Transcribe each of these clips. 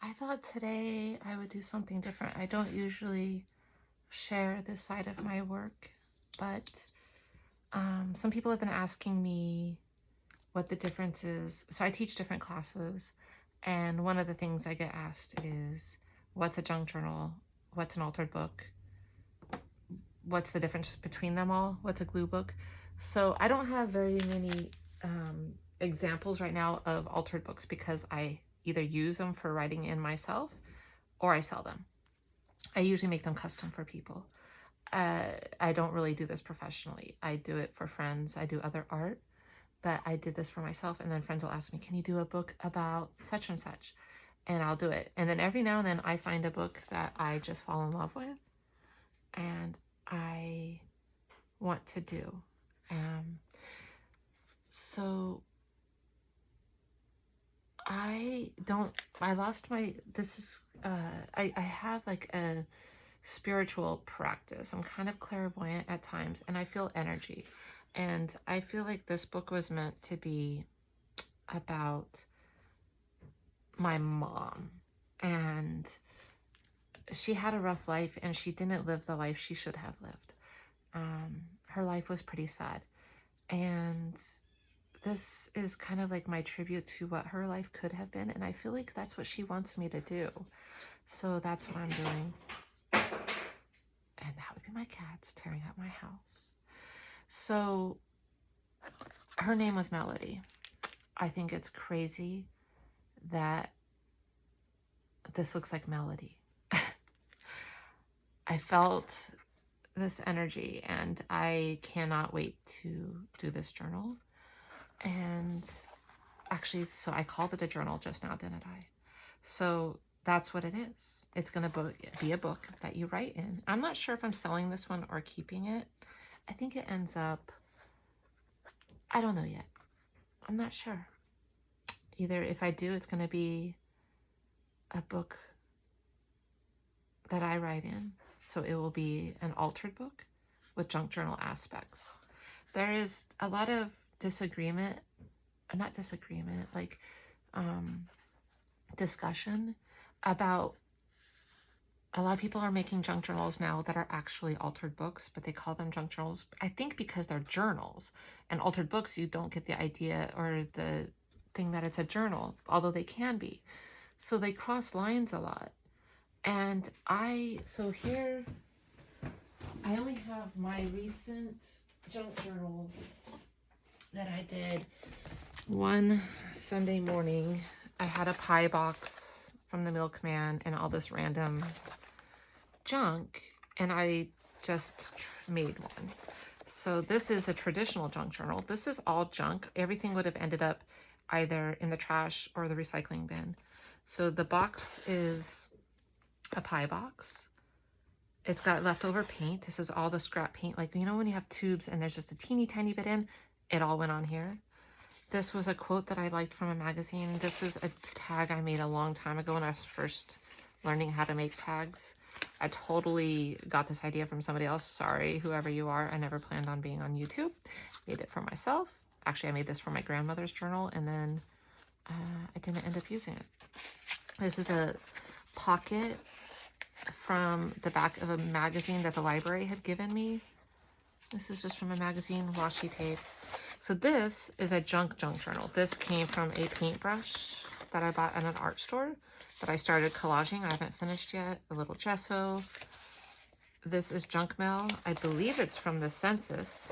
I thought today I would do something different. I don't usually share this side of my work, but some people have been asking me what the difference is. So I teach different classes, and one of the things I get asked is, what's a junk journal? What's an altered book? What's the difference between them all? What's a glue book? So I don't have very many examples right now of altered books because I either use them for writing in myself or I sell them. I usually make them custom for people. I don't really do this professionally. I do it for friends. I do other art, but I did this for myself. And then friends will ask me, can you do a book about such and such? And I'll do it. And then every now and then I find a book that I just fall in love with and I want to do. So I lost my, I have like a spiritual practice. I'm kind of clairvoyant at times and I feel energy. And I feel like this book was meant to be about my mom. And she had a rough life and she didn't live the life she should have lived. Her life was pretty sad. And this is kind of like my tribute to what her life could have been. And I feel like that's what she wants me to do. So that's what I'm doing. And that would be my cats tearing up my house. So her name was Melody. I think it's crazy that this looks like Melody. I felt this energy and I cannot wait to do this journal. And actually, so I called it a journal just now, didn't I? So that's what it is. It's going to be a book that you write in. I'm not sure if I'm selling this one or keeping it. I think it ends up, I don't know yet. I'm not sure. Either if I do, it's going to be a book that I write in. So it will be an altered book with junk journal aspects. There is a lot of disagreement, not disagreement, like discussion about, a lot of people are making junk journals now that are actually altered books, but they call them junk journals. I think because they're journals, and altered books, you don't get the idea or the thing that it's a journal, although they can be. So they cross lines a lot. And so here, I only have my recent junk journal that I did one Sunday morning. I had a pie box from the milkman and all this random junk, and I just made one. So this is a traditional junk journal. This is all junk. Everything would have ended up either in the trash or the recycling bin. So the box is a pie box. It's got leftover paint. This is all the scrap paint. Like, you know, when you have tubes and there's just a teeny tiny bit in, it all went on here. This was a quote that I liked from a magazine. This is a tag I made a long time ago when I was first learning how to make tags. I totally got this idea from somebody else. Sorry, whoever you are. I never planned on being on YouTube. Made it for myself. Actually, I made this for my grandmother's journal, and then I didn't end up using it. This is a pocket from the back of a magazine that the library had given me. This is just from a magazine, washi tape. So this is a junk journal. This came from a paintbrush that I bought at an art store that I started collaging. I haven't finished yet. A little gesso. This is junk mail. I believe it's from the census.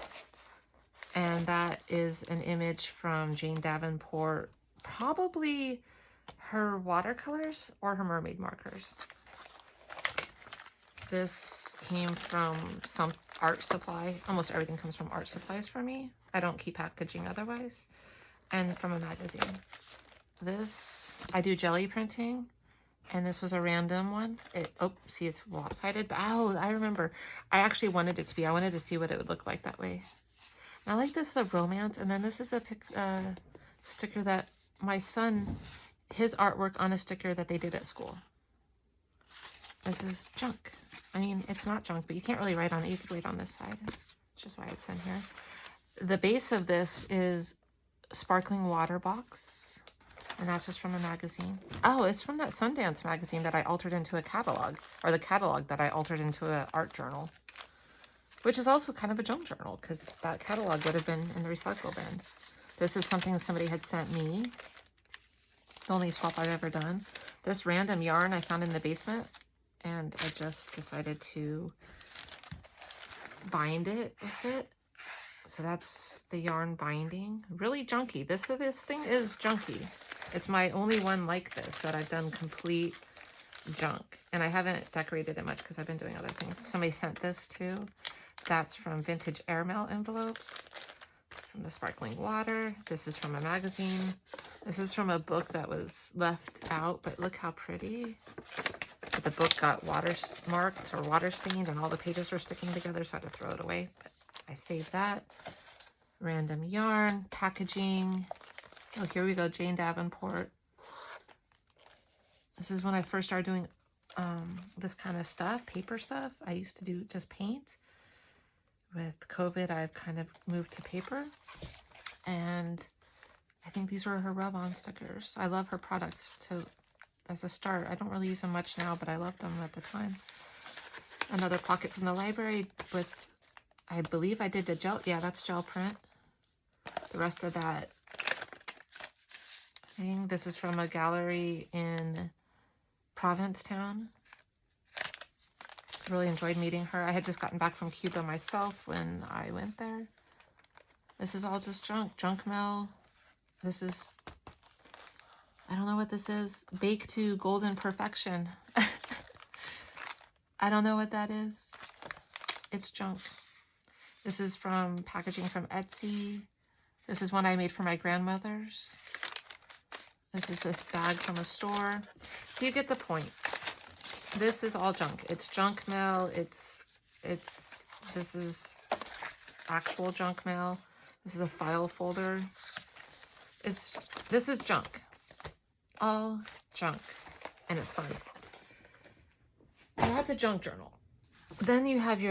And that is an image from Jane Davenport, probably her watercolors or her mermaid markers. This came from some art supply. Almost everything comes from art supplies for me. I don't keep packaging otherwise. And from a magazine. This, I do jelly printing. And this was a random one. See, it's lopsided. But, I remember. I actually wanted it to be. I wanted to see what it would look like that way. And I like this, the romance. And then this is a sticker that my son, his artwork on a sticker that they did at school. This is junk. I mean, it's not junk, but you can't really write on it. You could write on this side. That's just why it's in here. The base of this is sparkling water box. And that's just from a magazine. Oh, it's from that Sundance magazine that I altered into a catalog, or the catalog that I altered into an art journal, which is also kind of a junk journal because that catalog would have been in the recycle bin. This is something somebody had sent me. The only swap I've ever done. This random yarn I found in the basement, and I just decided to bind it with it. So that's the yarn binding. Really junky. This thing is junky. It's my only one like this that I've done complete junk. And I haven't decorated it much because I've been doing other things. Somebody sent this too. That's from vintage airmail envelopes. From the sparkling water. This is from a magazine. This is from a book that was left out, but look how pretty. The book got watermarked or water stained and all the pages were sticking together, so I had to throw it away. But I saved that. Random yarn, packaging. Oh, here we go, Jane Davenport. This is when I first started doing this kind of stuff, paper stuff. I used to do just paint. With COVID, I've kind of moved to paper. And I think these were her rub-on stickers. I love her products as a start. I don't really use them much now, but I loved them at the time. Another pocket from the library with, I believe I did the gel. Yeah, that's gel print. The rest of that thing. This is from a gallery in Provincetown. Really enjoyed meeting her. I had just gotten back from Cuba myself when I went there. This is all just junk mail. This is, I don't know what this is. Baked to golden perfection. I don't know what that is. It's junk. This is from packaging from Etsy. This is one I made for my grandmother's. This is this bag from a store. So you get the point. This is all junk. It's junk mail. This is actual junk mail. This is a file folder. This is junk. All junk. And it's fun. So that's a junk journal. Then you have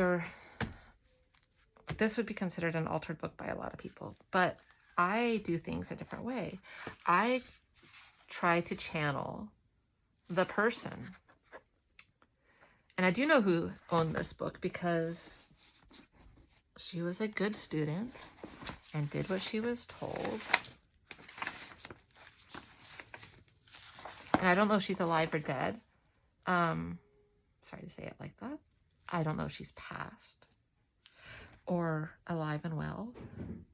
this would be considered an altered book by a lot of people, but I do things a different way. I try to channel the person. And I do know who owned this book because she was a good student and did what she was told. And I don't know if she's alive or dead. Sorry to say it like that. I don't know if she's passed or alive and well.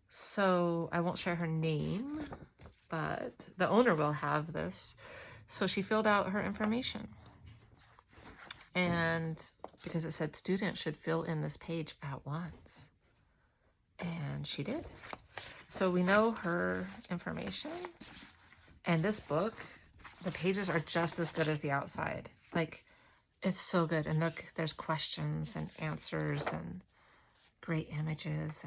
So I won't share her name, but the owner will have this. So she filled out her information. And because it said students should fill in this page at once. And she did. So we know her information. And this book, the pages are just as good as the outside. Like, it's so good. And look, there's questions and answers and great images.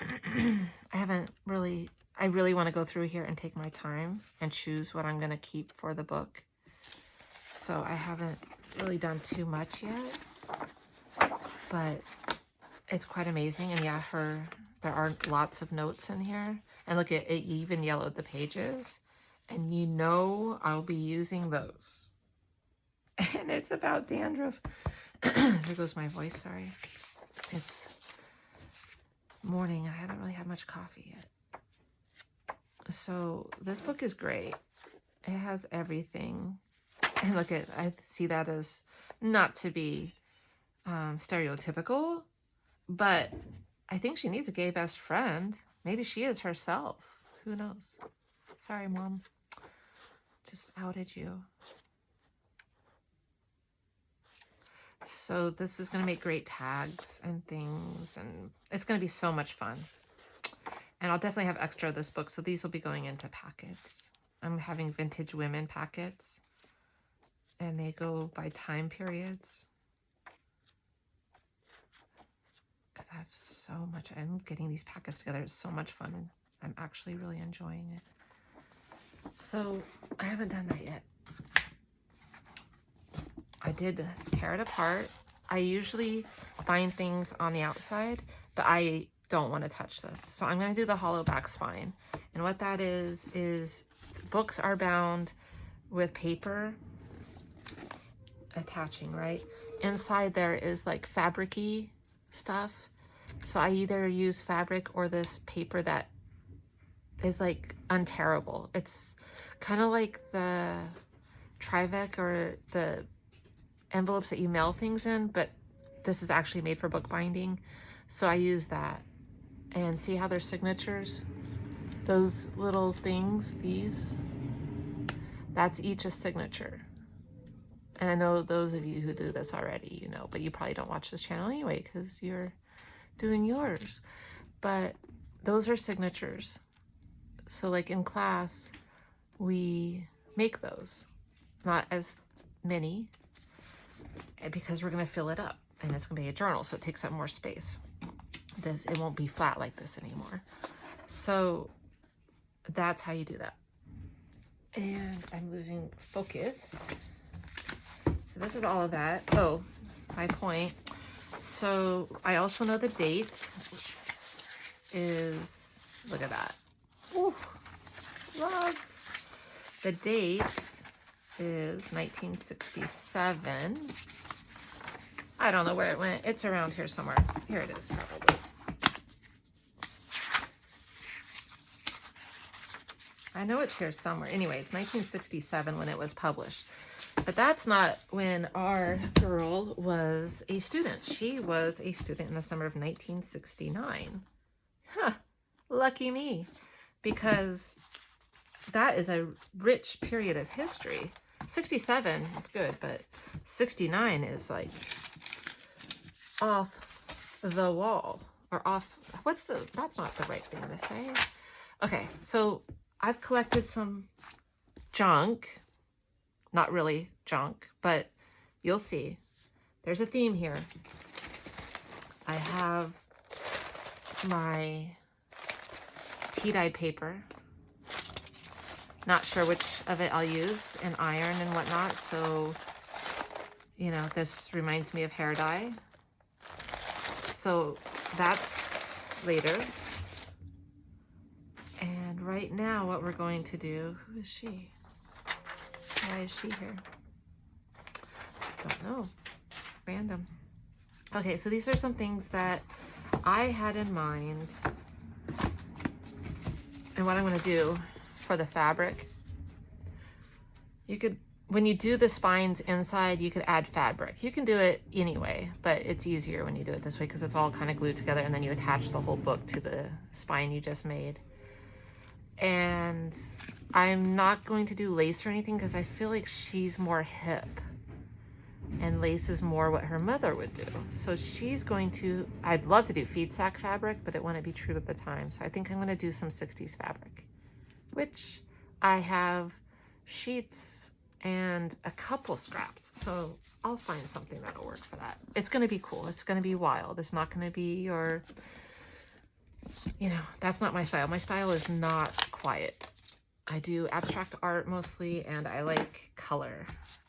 And I really want to go through here and take my time and choose what I'm going to keep for the book. So I haven't really done too much yet, but it's quite amazing. And yeah, there are lots of notes in here. And look, it even yellowed the pages. And you know I'll be using those. And it's about dandruff. There goes my voice, sorry. It's morning. I haven't really had much coffee yet. So this book is great. It has everything. And look, I see that as not to be stereotypical, but I think she needs a gay best friend. Maybe she is herself. Who knows? Sorry, Mom. Just outed you. So this is going to make great tags and things, and it's going to be so much fun. And I'll definitely have extra of this book, so these will be going into packets. I'm having vintage women packets. And they go by time periods. Because I have so much. I'm getting these packets together. It's so much fun. I'm actually really enjoying it. So I haven't done that yet. I did tear it apart. I usually bind things on the outside, but I don't want to touch this. So I'm going to do the hollow back spine. And what that is books are bound with paper attaching, right? Inside there is like fabric-y stuff. So I either use fabric or this paper that is like untearable. It's kind of like the Trivac or the envelopes that you mail things in, but this is actually made for bookbinding. So I use that. And see how there's signatures? Those little things, these, that's each a signature. And I know those of you who do this already, you know, but you probably don't watch this channel anyway because you're doing yours. But those are signatures. So like in class, we make those. Not as many, because we're going to fill it up. And it's going to be a journal, so it takes up more space. It won't be flat like this anymore. So that's how you do that. And I'm losing focus. So this is all of that. Oh, my point. So I also know the date is, look at that. Ooh, love. The date is 1967. I don't know where it went. It's around here somewhere. Here it is, probably. I know it's here somewhere. Anyway, it's 1967 when it was published. But that's not when our girl was a student. She was a student in the summer of 1969. Huh, lucky me. Because that is a rich period of history. 67 is good, but 69 is like off the wall. Or off, that's not the right thing to say. Okay, so I've collected some junk. Not really junk, but you'll see. There's a theme here. I have my tea-dyed paper. Not sure which of it I'll use, and iron and whatnot, so, you know, this reminds me of hair dye. So that's later. And right now what we're going to do, who is she? Why is she here? Don't know. Random. Okay, so these are some things that I had in mind and what I'm going to do for the fabric. You could, when you do the spines inside, you could add fabric. You can do it anyway, but it's easier when you do it this way because it's all kind of glued together, and then you attach the whole book to the spine you just made. And I'm not going to do lace or anything because I feel like she's more hip and lace is more what her mother would do. So she's going to, I'd love to do feed sack fabric, but it wouldn't be true to the time. So I think I'm going to do some 60s fabric, which I have sheets and a couple scraps. So I'll find something that'll work for that. It's going to be cool. It's going to be wild. It's not going to be your, you know, that's not my style. My style is not quiet. I do abstract art mostly, and I like color,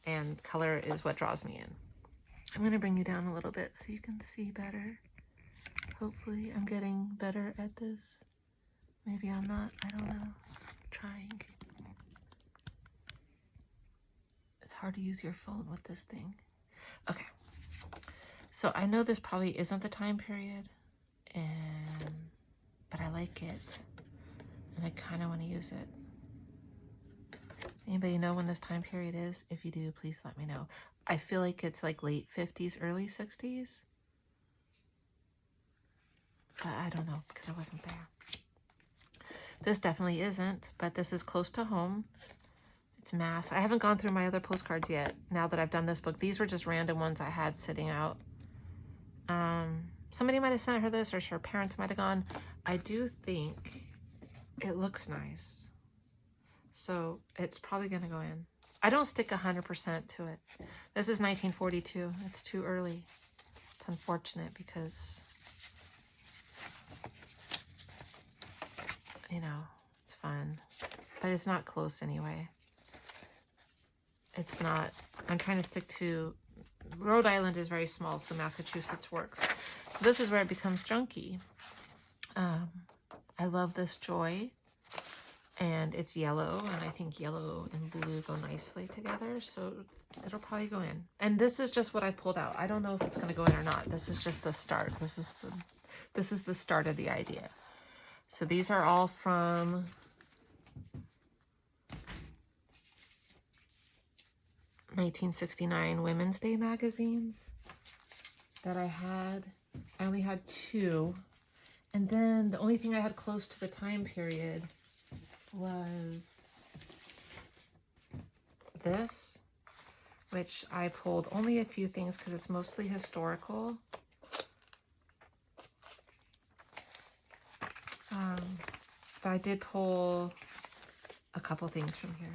and color is what draws me in. I'm going to bring you down a little bit so you can see better. Hopefully I'm getting better at this. Maybe I'm not. I don't know. Trying. It's hard to use your phone with this thing. Okay. So I know this probably isn't the time period, but I like it, and I kind of want to use it. Anybody know when this time period is? If you do, please let me know. I feel like it's like late 50s, early 60s. But I don't know because I wasn't there. This definitely isn't, but this is close to home. It's Mass. I haven't gone through my other postcards yet now that I've done this book. These were just random ones I had sitting out. Somebody might have sent her this, or her parents might have gone. I do think it looks nice. So it's probably going to go in. I don't stick 100% to it. This is 1942. It's too early. It's unfortunate because, you know, it's fun. But it's not close anyway. It's not. I'm trying to stick to... Rhode Island is very small, so Massachusetts works. So this is where it becomes junky. I love this Joy. And it's yellow, and I think yellow and blue go nicely together, so it'll probably go in. And this is just what I pulled out. I don't know if it's going to go in or not. This is just the start. This is the start of the idea. So these are all from (1969) Women's Day magazines that I had. I only had 2. And then the only thing I had close to the time period was this, which I pulled only a few things because it's mostly historical. But I did pull a couple things from here.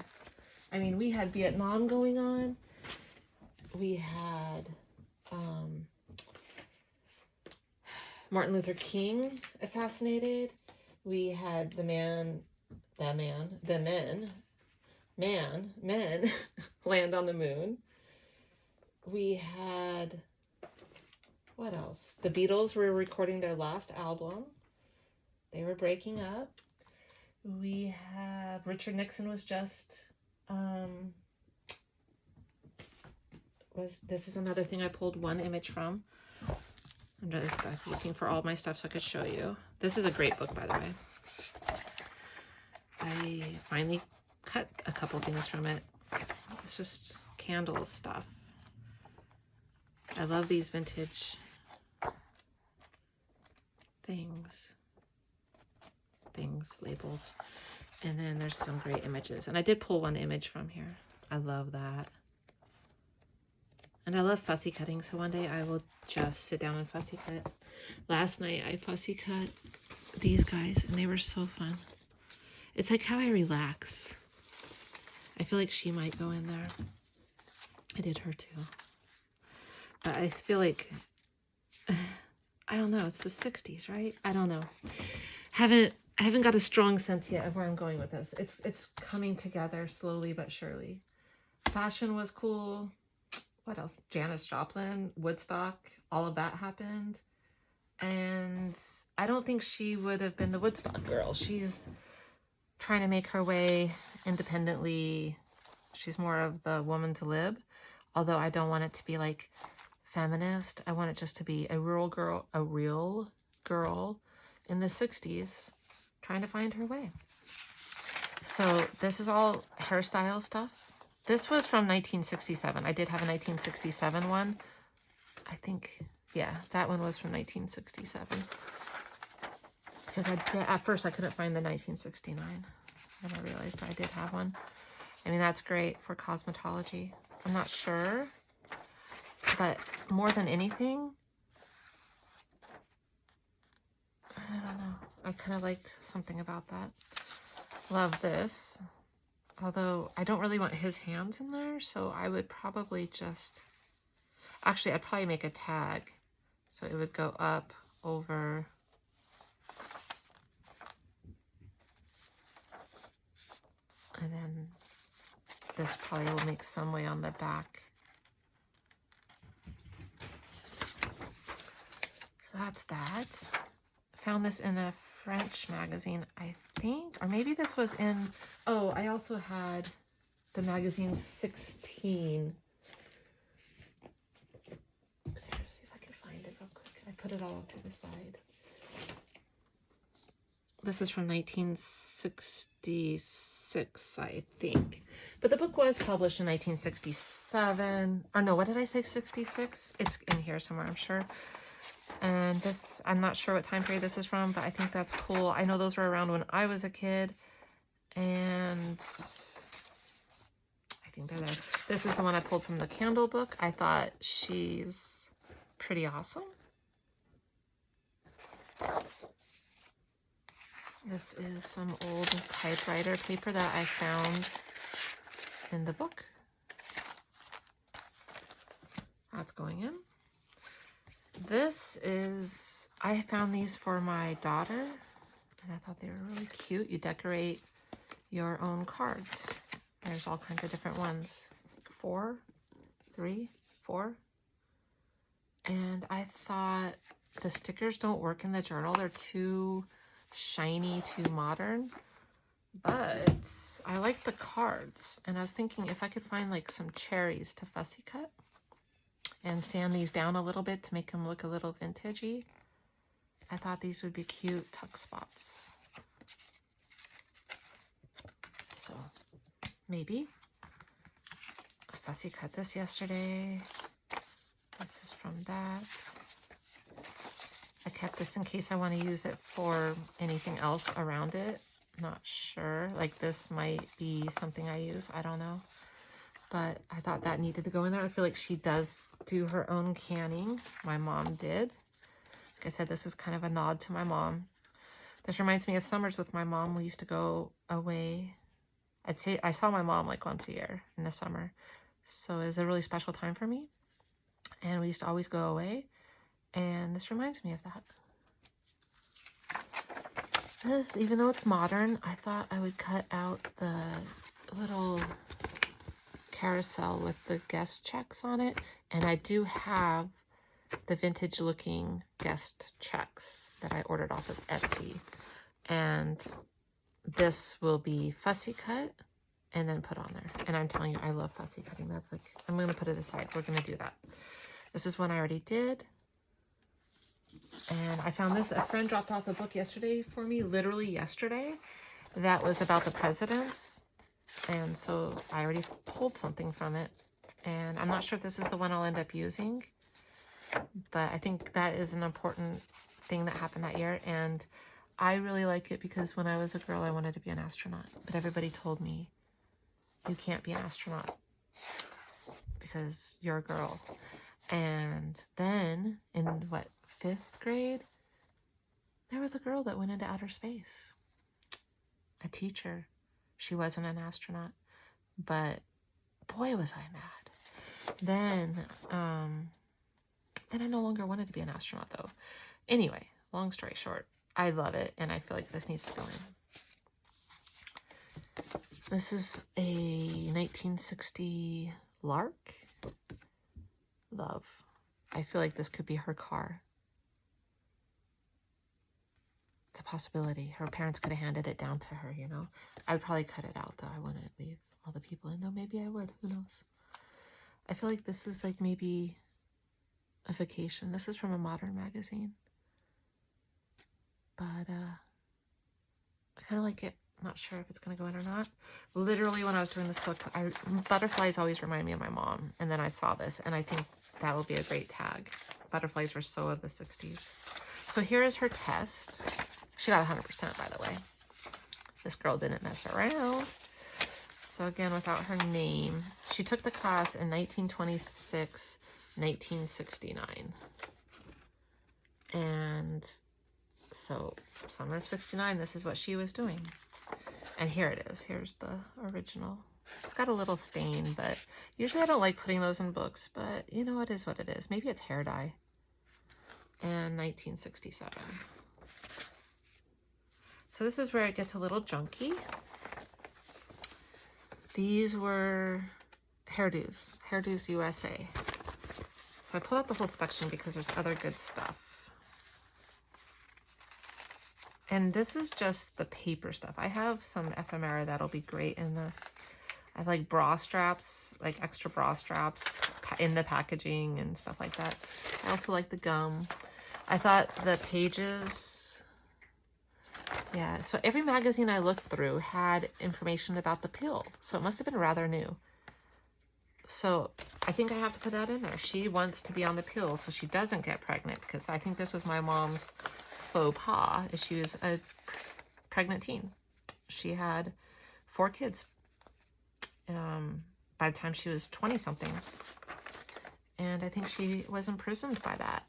I mean, we had Vietnam going on. We had Martin Luther King assassinated. We had men land on the moon. We had, what else? The Beatles were recording their last album. They were breaking up. We have Richard Nixon was just, this is another thing I pulled one image from. I was looking for all my stuff so I could show you. This is a great book, by the way. I finally cut a couple things from it. It's just candle stuff. I love these vintage labels. And then there's some great images. And I did pull one image from here. I love that. And I love fussy cutting, so one day I will just sit down and fussy cut. Last night I fussy cut these guys, and they were so fun. It's like how I relax. I feel like she might go in there. I did her too. But I feel like, I don't know, it's the 60s, right? I don't know. I haven't got a strong sense yet of where I'm going with this. It's coming together slowly but surely. Fashion was cool. What else? Janis Joplin, Woodstock, all of that happened. And I don't think she would have been the Woodstock girl. She's trying to make her way independently. She's more of the woman to lib. Although I don't want it to be like feminist. I want it just to be a real girl in the 60s trying to find her way. So this is all hairstyle stuff. This was from 1967. I did have a 1967 one. I think, yeah, that one was from 1967. Because at first I couldn't find the 1969. Then I realized I did have one. I mean, that's great for cosmetology. I'm not sure. But more than anything, I don't know. I kind of liked something about that. Love this. Although I don't really want his hands in there, so I would probably just... Actually, I'd probably make a tag. So it would go up, over... And then this probably will make some way on the back. So that's that. Found this in a French magazine, I think. Or maybe this was in... Oh, I also had the magazine 16. Let's see if I can find it real quick. I put it all to the side. This is from 1966, I think. But the book was published in 1967. Or no, what did I say, 66? It's in here somewhere, I'm sure. And this, I'm not sure what time period this is from, but I think that's cool. I know those were around when I was a kid. And I think they're there. This is the one I pulled from the Candle book. I thought she's pretty awesome. This is some old typewriter paper that I found in the book. That's going in. This is, I found these for my daughter, and I thought they were really cute. You decorate your own cards. There's all kinds of different ones. 4, 3, 4. And I thought the stickers don't work in the journal. They're too shiny, too modern. But I like the cards, and I was thinking if I could find like some cherries to fussy cut and sand these down a little bit to make them look a little vintagey, I thought these would be cute tuck spots. So maybe. I fussy cut this yesterday. This is from that. I kept this in case I want to use it for anything else around it. Not sure. Like this might be something I use. I don't know. But I thought that needed to go in there. I feel like she does do her own canning. My mom did. Like I said, this is kind of a nod to my mom. This reminds me of summers with my mom. We used to go away. I'd say I saw my mom like once a year in the summer. So it was a really special time for me. And we used to always go away. And this reminds me of that. This, even though it's modern, I thought I would cut out the little carousel with the guest checks on it. And I do have the vintage looking guest checks that I ordered off of Etsy. And this will be fussy cut and then put on there. And I'm telling you, I love fussy cutting. That's like, I'm going to put it aside. We're going to do that. This is one I already did. And I found this, a friend dropped off a book yesterday for me, literally yesterday, that was about the presidents. And so I already pulled something from it. And I'm not sure if this is the one I'll end up using, but I think that is an important thing that happened that year. And I really like it because when I was a girl, I wanted to be an astronaut, but everybody told me, you can't be an astronaut because you're a girl. And then in what, 5th grade, there was a girl that went into outer space. A teacher. She wasn't an astronaut, but boy, was I mad. Then I no longer wanted to be an astronaut though. Anyway, long story short, I love it and I feel like this needs to go in. This is a 1960 Lark. Love. I feel like this could be her car. It's a possibility. Her parents could have handed it down to her, you know. I would probably cut it out though. I wouldn't leave all the people in though. Maybe I would. Who knows? I feel like this is like maybe a vacation. This is from a modern magazine. But I kind of like it. Not sure if it's going to go in or not. Literally when I was doing this book, butterflies always remind me of my mom. And then I saw this and I think that will be a great tag. Butterflies were so of the 60s. So here is her test. She got 100%, by the way. This girl didn't mess around. So again, without her name, she took the class in 1926, 1969. And so summer of 69, this is what she was doing. And here it is. Here's the original. It's got a little stain, but usually I don't like putting those in books, but you know, it is what it is. Maybe it's hair dye. And 1967. So this is where it gets a little junky. These were hairdos, Hairdos USA. So I pulled out the whole section because there's other good stuff. And this is just the paper stuff. I have some ephemera that'll be great in this. I have like bra straps, like extra bra straps in the packaging and stuff like that. I also like the gum. I thought the pages, yeah, so every magazine I looked through had information about the pill. So it must have been rather new. So I think I have to put that in there. She wants to be on the pill so she doesn't get pregnant, because I think this was my mom's faux pas. She was a pregnant teen. She had 4 kids by the time she was 20 something. And I think she was imprisoned by that.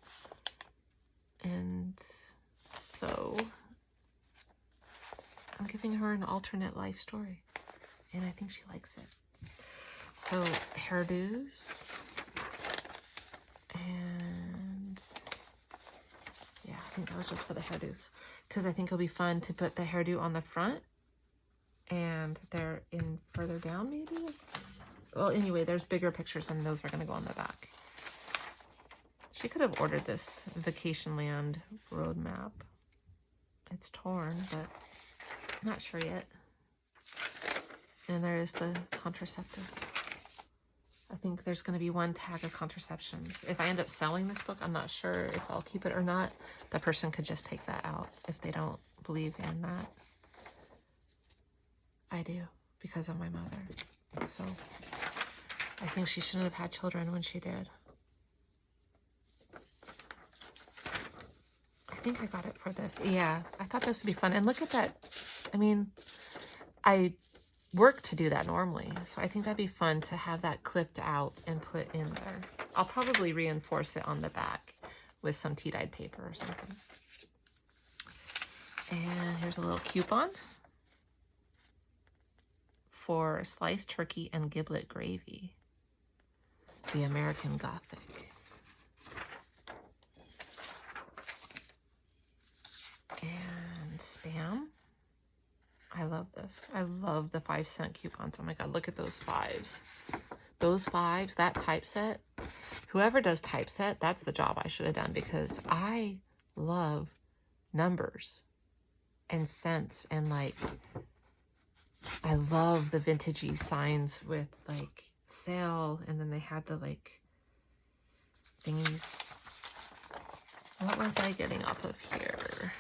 And so I'm giving her an alternate life story. And I think she likes it. So hairdos. And yeah, I think that was just for the hairdos. Because I think it'll be fun to put the hairdo on the front. And they're in further down maybe? Well, anyway, there's bigger pictures and those are going to go on the back. She could have ordered this Vacation Land roadmap. It's torn, but I'm not sure yet. And there is the contraceptive. I think there's going to be one tag of contraceptions. If I end up selling this book, I'm not sure if I'll keep it or not. The person could just take that out if they don't believe in that. I do, because of my mother. So I think she shouldn't have had children when she did. I think I got it for this. Yeah, I thought this would be fun. And look at that. I mean, I work to do that normally, so I think that'd be fun to have that clipped out and put in there. I'll probably reinforce it on the back with some tea-dyed paper or something. And here's a little coupon for sliced turkey and giblet gravy, the American Gothic. And Spam. I love this. I love the 5-cent coupons. Oh my God, look at those fives. Those fives, that typeset. Whoever does typeset, that's the job I should have done, because I love numbers and cents, and like, I love the vintagey signs with like sale, and then they had the like thingies. What was I getting off of here?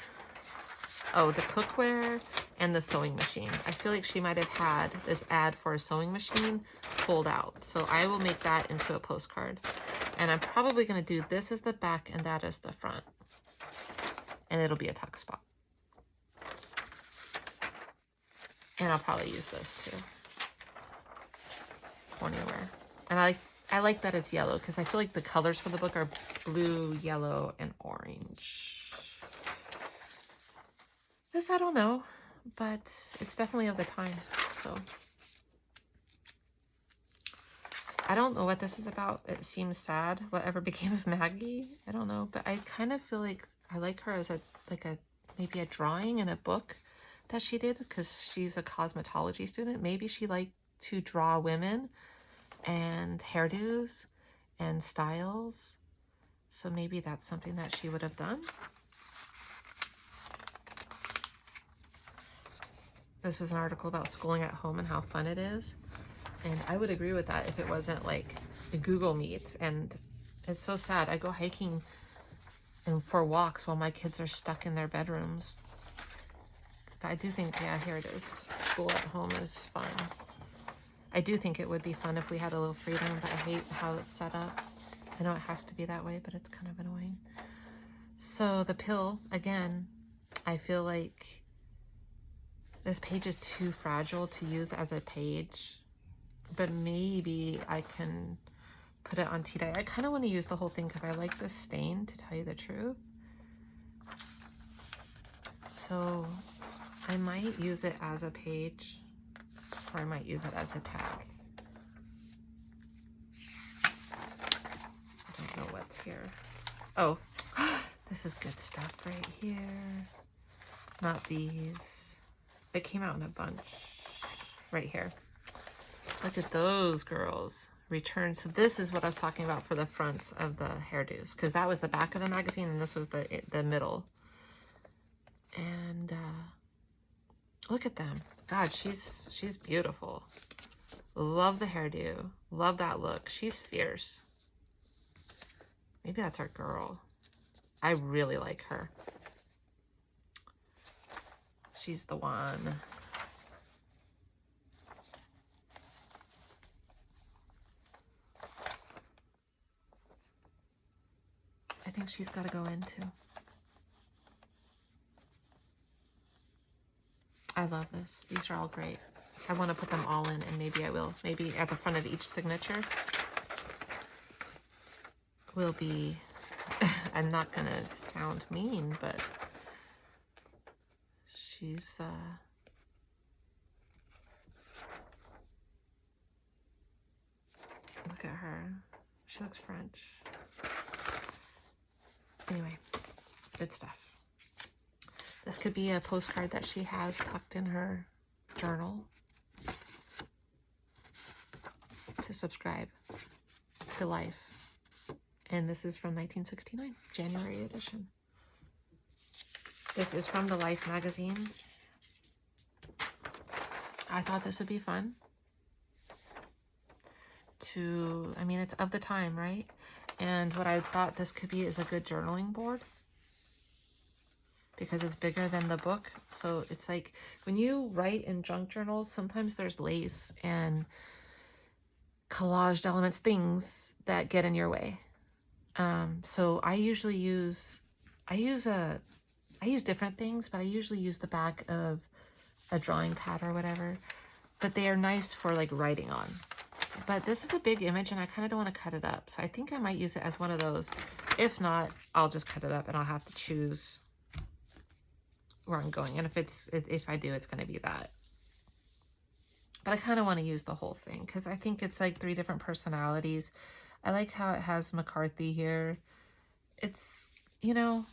Oh, the cookware and the sewing machine. I feel like she might have had this ad for a sewing machine pulled out. So I will make that into a postcard. And I'm probably going to do this as the back and that as the front. And it'll be a tuck spot. And I'll probably use this too. Cornyware. And I like that it's yellow, because I feel like the colors for the book are blue, yellow, and orange. This I don't know, but it's definitely of the time, so. I don't know what this is about. It seems sad. Whatever became of Maggie? I don't know, but I kind of feel like I like her as maybe a drawing in a book that she did, because she's a cosmetology student. Maybe she liked to draw women and hairdos and styles. So maybe that's something that she would have done. This was an article about schooling at home and how fun it is. And I would agree with that if it wasn't like a Google Meet. And it's so sad. I go hiking and for walks while my kids are stuck in their bedrooms. But I do think, yeah, here it is. School at home is fun. I do think it would be fun if we had a little freedom, but I hate how it's set up. I know it has to be that way, but it's kind of annoying. So the pill, again, I feel like this page is too fragile to use as a page, but maybe I can put it on tea-dye. I kind of want to use the whole thing because I like this stain, to tell you the truth. So I might use it as a page, or I might use it as a tag. I don't know what's here. Oh, this is good stuff right here. Not these. It came out in a bunch right here. Look at those girls. Return. So this is what I was talking about for the fronts of the hairdos, because that was the back of the magazine and this was the middle. And look at them. God, she's beautiful. Love the hairdo. Love that look. She's fierce. Maybe that's our girl. I really like her. She's the one. I think she's got to go in too. I love this. These are all great. I want to put them all in, and maybe I will. Maybe at the front of each signature will be, I'm not going to sound mean, but she's, look at her. She looks French. Anyway, good stuff. This could be a postcard that she has tucked in her journal to subscribe to Life. And this is from 1969, January edition. This is from the Life magazine. I thought this would be fun to, I mean, it's of the time, right? And what I thought this could be is a good journaling board because it's bigger than the book. So it's like when you write in junk journals, sometimes there's lace and collaged elements, things that get in your way. So I usually use, I use different things, but I usually use the back of a drawing pad or whatever, but they are nice for like writing on. But this is a big image and I kind of don't want to cut it up. So I think I might use it as one of those. If not, I'll just cut it up and I'll have to choose where I'm going. And if I do, it's going to be that. But I kind of want to use the whole thing because I think it's like 3 different personalities. I like how it has McCarthy here. It's, you know,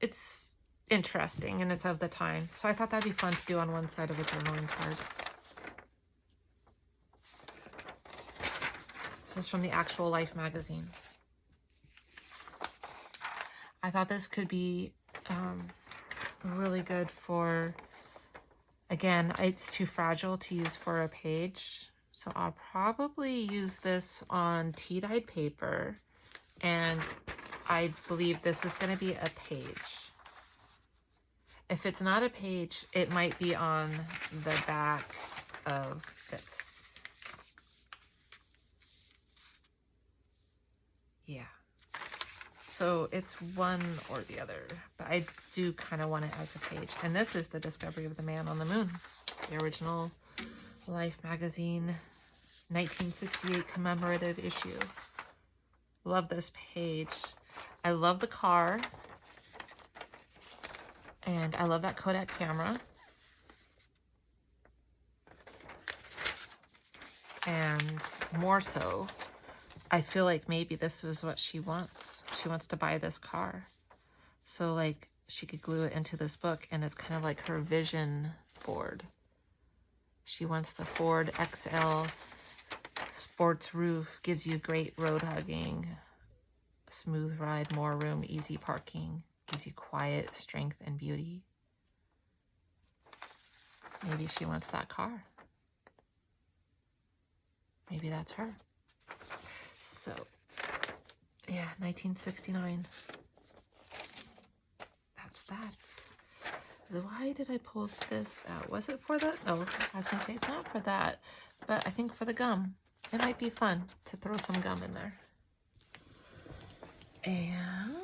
it's interesting and it's of the time. So I thought that'd be fun to do on one side of a journaling card. This is from the Actual Life magazine. I thought this could be really good for, again, it's too fragile to use for a page. So I'll probably use this on tea-dyed paper. And I believe this is going to be a page. If it's not a page, it might be on the back of this. Yeah. So it's one or the other, but I do kind of want it as a page. And this is the Discovery of the Man on the Moon, the original Life magazine, 1968 commemorative issue. Love this page. I love the car. And I love that Kodak camera. And more so, I feel like maybe this is what she wants. She wants to buy this car. So like she could glue it into this book and it's kind of like her vision board. She wants the Ford XL sports roof, gives you great road hugging, smooth ride, more room, easy parking, gives you quiet, strength, and beauty. Maybe she wants that car. Maybe that's her. So, yeah, 1969. That's that. Why did I pull this out? Was it for the... Oh, I was going to say it's not for that, but I think for the gum. It might be fun to throw some gum in there. And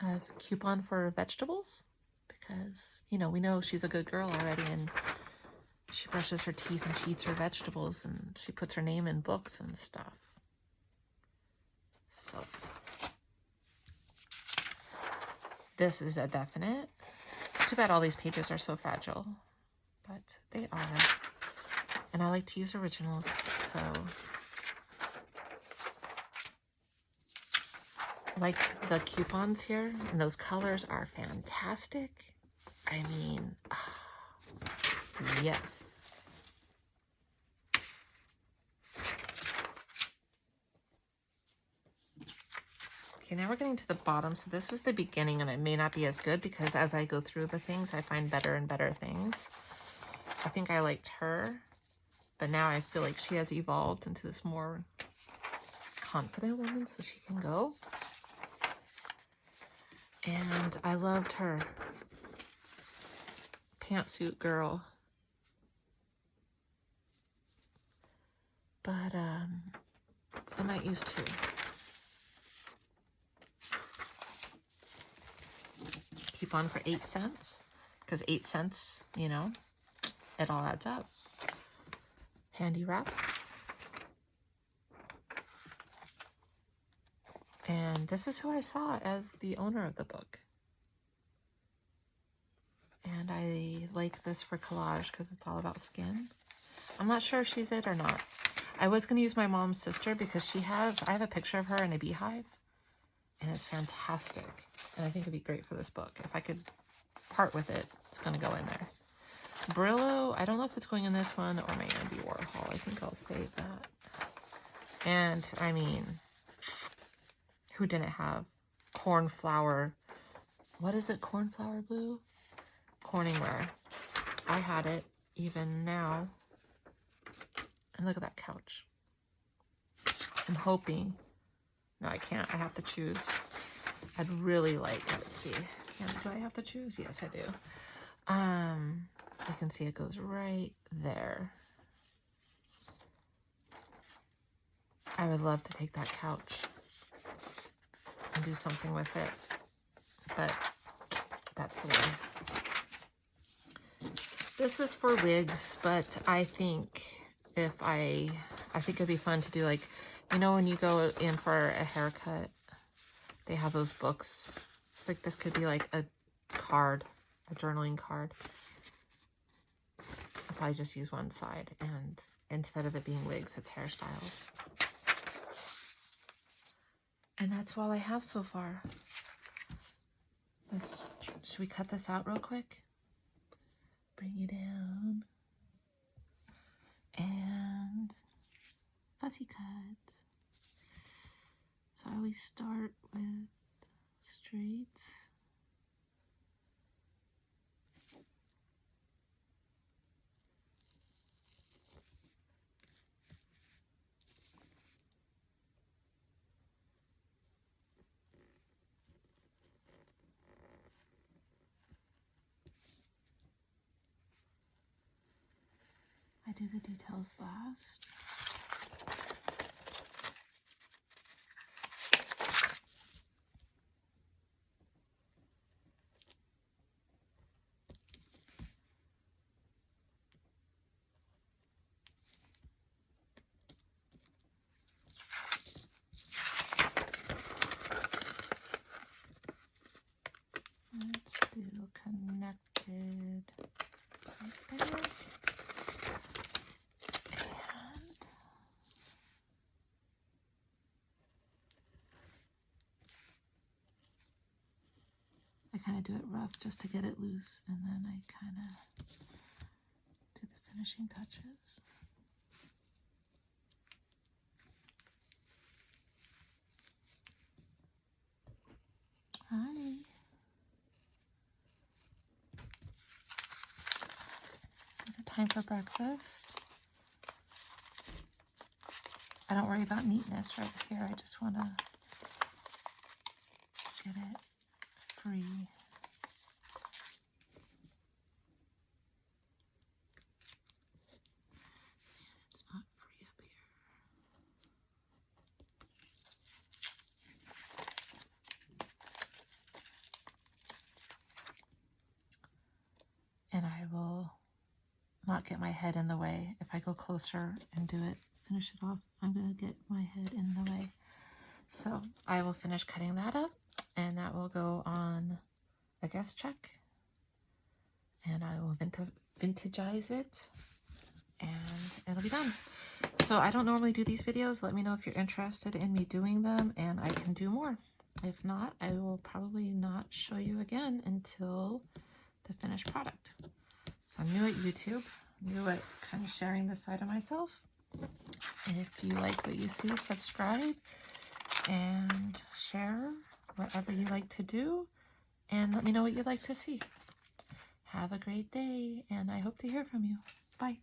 a coupon for vegetables because, you know, we know she's a good girl already and she brushes her teeth and she eats her vegetables and she puts her name in books and stuff. So this is a definite. It's too bad all these pages are so fragile, but they are. And I like to use originals, so like the coupons here, and those colors are fantastic. I mean, yes. Okay, now we're getting to the bottom. So this was the beginning, and it may not be as good because as I go through the things, I find better and better things. I think I liked her, but now I feel like she has evolved into this more confident woman, so she can go. And I loved her. Pantsuit girl. But I might use 2. Coupon for 8 cents. Because 8 cents, you know, it all adds up. Handy wrap. And this is who I saw as the owner of the book. And I like this for collage because it's all about skin. I'm not sure if she's it or not. I was going to use my mom's sister because I have a picture of her in a beehive. And it's fantastic. And I think it'd be great for this book. If I could part with it, it's going to go in there. Brillo, I don't know if it's going in this one or my Andy Warhol. I think I'll save that. And, I mean, who didn't have cornflower? What is it? Cornflower blue? Corningware. I had it even now. And look at that couch. I'm hoping. No, I can't. I have to choose. I'd really like, let's see. Do I have to choose? Yes, I do. You can see it goes right there. I would love to take that couch and do something with it, but that's the way. This is for wigs, but I think I think it'd be fun to do, like, you know, when you go in for a haircut, they have those books. It's like, this could be like a card, a journaling card. I'll probably just use one side, and instead of it being wigs, it's hairstyles. And that's all I have so far. Should we cut this out real quick? Bring you down. And fussy cut. So I always start with straights. I do the details last. It's still connected right there. I kind of do it rough just to get it loose, and then I kind of do the finishing touches. Hi. Is it time for breakfast? I don't worry about neatness right here. I just want to get it free. It's not free up here. And I will not get my head in the way. If I go closer and do it, finish it off, I'm going to get my head in the way. So I will finish cutting that up, and that will go on a guest check. And I will vintagize it, and it'll be done. So I don't normally do these videos. Let me know if you're interested in me doing them, and I can do more. If not, I will probably not show you again until the finished product. So I'm new at YouTube, new at kind of sharing this side of myself. And if you like what you see, subscribe and share whatever you like to do, and let me know what you'd like to see. Have a great day, and I hope to hear from you. Bye.